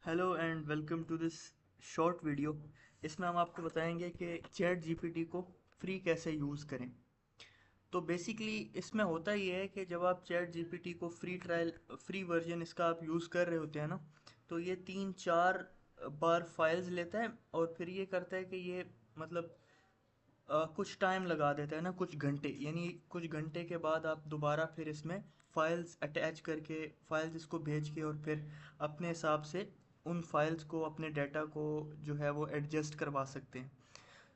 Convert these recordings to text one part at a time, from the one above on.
Hello and welcome to this short video. इसमें हम आपको बताएंगे कि चैट जीपीटी को फ्री कैसे यूज़ करें। तो बेसिकली इसमें होता ही है कि जब आप चैट जीपीटी को फ्री वर्जन इसका आप यूज़ कर रहे होते हैं ना, तो ये 3-4 बार फाइल्स लेता है और फिर ये करता है कि ये मतलब कुछ टाइम लगा देता है ना, कुछ घंटे, यानी कुछ घंटे के बाद आप दोबारा फिर इसमें फाइल्स अटैच करके फाइल्स इसको भेज के और फिर अपने हिसाब से उन फाइल्स को, अपने डाटा को जो है वो एडजस्ट करवा सकते हैं।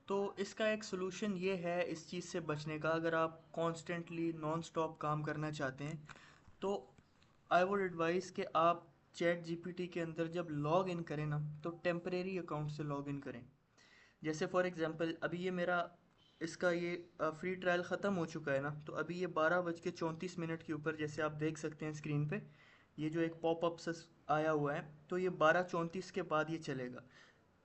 तो इसका एक सोल्यूशन ये है इस चीज़ से बचने का, अगर आप कॉन्स्टेंटली नॉन स्टॉप काम करना चाहते हैं तो आई वुड एडवाइस कि आप चैट जीपीटी के अंदर जब लॉग इन करें ना, तो टेम्परेरी अकाउंट से लॉग इन करें। जैसे फॉर एग्जांपल अभी ये मेरा इसका ये फ्री ट्रायल ख़त्म हो चुका है ना, तो अभी ये 12:34 के ऊपर जैसे आप देख सकते हैं स्क्रीन पे, ये जो एक पॉपअप आया हुआ है, तो ये 12:34 के बाद ये चलेगा।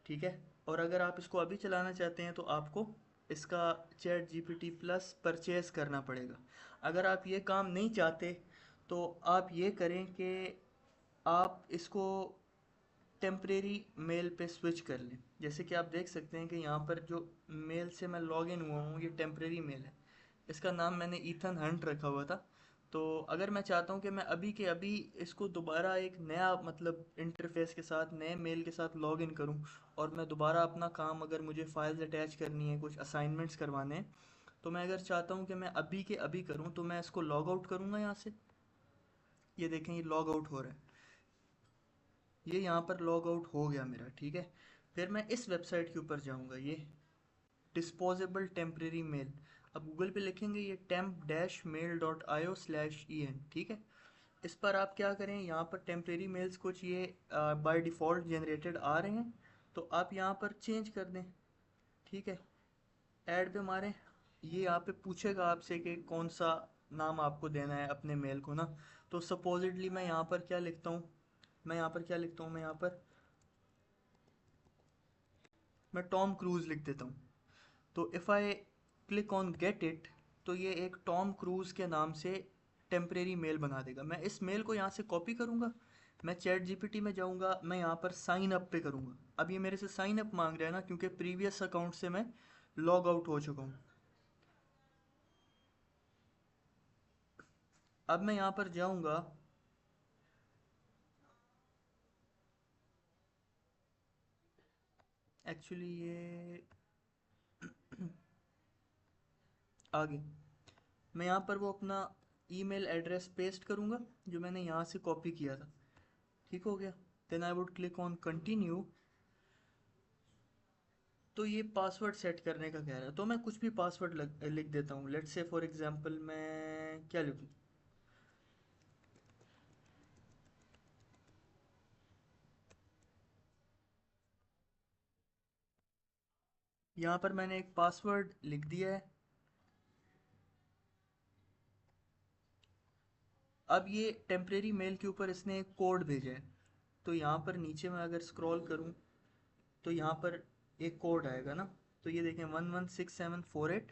ठीक है। और अगर आप इसको अभी चलाना चाहते हैं तो आपको इसका चैट जीपीटी प्लस परचेज करना पड़ेगा। अगर आप ये काम नहीं चाहते तो आप ये करें कि आप इसको टेम्परेरी मेल पे स्विच कर लें। जैसे कि आप देख सकते हैं कि यहाँ पर जो मेल से मैं लॉग इन हुआ हूँ ये टेम्परेरी मेल है। इसका नाम मैंने ईथन हंट रखा हुआ था। तो अगर मैं चाहता हूँ कि मैं अभी के अभी इसको दोबारा एक नया मतलब इंटरफेस के साथ, नए मेल के साथ लॉग इन करूँ और मैं दोबारा अपना काम, अगर मुझे फाइल्स अटैच करनी है, कुछ असाइनमेंट्स करवाने हैं, तो मैं अगर चाहता हूँ कि मैं अभी के अभी करूँ तो मैं इसको लॉग आउट करूँगा यहाँ से। ये देखें, ये लॉग आउट हो रहा है। ये यहाँ पर लॉग आउट हो गया मेरा। ठीक है। फिर मैं इस वेबसाइट के ऊपर जाऊँगा, ये डिस्पोजेबल टेम्परेरी मेल। अब गूगल पे लिखेंगे ये temp-mail.io/en। ठीक है। इस पर आप क्या करें, यहाँ पर टेम्परेरी मेल्स कुछ ये बाय डिफ़ॉल्ट जनरेटेड आ रहे हैं, तो आप यहाँ पर चेंज कर दें। ठीक है। ऐड पे मारें। ये यहाँ पे पूछेगा आपसे कि कौन सा नाम आपको देना है अपने मेल को ना। तो सपोजिटली मैं यहाँ पर क्या लिखता हूँ, मैं यहाँ पर मैं टॉम क्रूज़ लिख देता हूँ। तो if I click on get it, तो ये एक टॉम क्रूज़ के नाम से टेम्परेरी मेल बना देगा। मैं इस मेल को यहाँ से कॉपी करूँगा, मैं चैट जीपीटी में जाऊँगा, मैं यहाँ पर साइन अप पे करूँगा। अब ये मेरे से साइन अप मांग रहा है ना, क्योंकि प्रीवियस अकाउंट से मैं लॉग आउट हो चुका हूँ। अब मैं यहाँ पर जाऊँगा, एक्चुअली ये आगे मैं यहाँ पर वो अपना ईमेल एड्रेस पेस्ट करूँगा जो मैंने यहाँ से कॉपी किया था। ठीक हो गया। Then I would click on continue. तो ये पासवर्ड सेट करने का कह रहा है, तो मैं कुछ भी पासवर्ड लिख देता हूँ। लेट्स से फॉर एग्जांपल मैं क्या लिखूँ। यहाँ पर मैंने एक पासवर्ड लिख दिया है। अब ये टेम्परेरी मेल के ऊपर इसने एक कोड भेजा है, तो यहाँ पर नीचे मैं अगर स्क्रॉल करूँ तो यहाँ पर एक कोड आएगा ना। तो ये देखें 116748।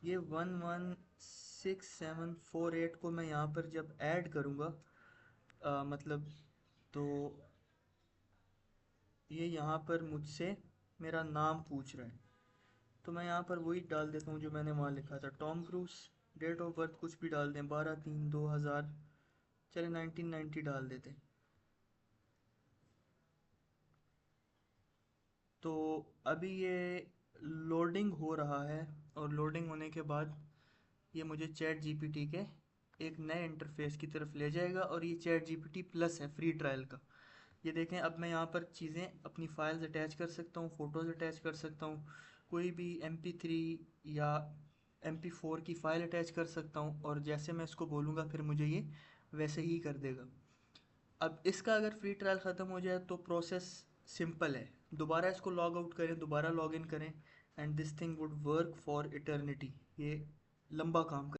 ये 116748 को मैं यहाँ पर जब ऐड करूँगा, मतलब, तो ये यहाँ पर मुझसे मेरा नाम पूछ रहा है, तो मैं यहाँ पर वही डाल देता हूँ जो मैंने वहाँ लिखा था, Tom Cruise. Date of birth कुछ भी डाल दें, 12/3/2000, चले 1990 डाल देते हैं। तो अभी ये लोडिंग हो रहा है, और लोडिंग होने के बाद ये मुझे चैट जीपीटी के एक नए इंटरफेस की तरफ ले जाएगा, और ये चैट जीपीटी प्लस है फ्री ट्रायल का। ये देखें, अब मैं यहाँ पर चीज़ें, अपनी फाइल्स अटैच कर सकता हूँ, फ़ोटोज़ अटैच कर सकता हूँ, कोई भी MP3 या MP4 की फ़ाइल अटैच कर सकता हूँ, और जैसे मैं इसको बोलूँगा फिर मुझे ये वैसे ही कर देगा। अब इसका अगर फ्री ट्रायल ख़त्म हो जाए तो प्रोसेस सिंपल है, दोबारा इसको लॉग आउट करें, दोबारा लॉग इन करें, and this thing would work for eternity. ये लंबा काम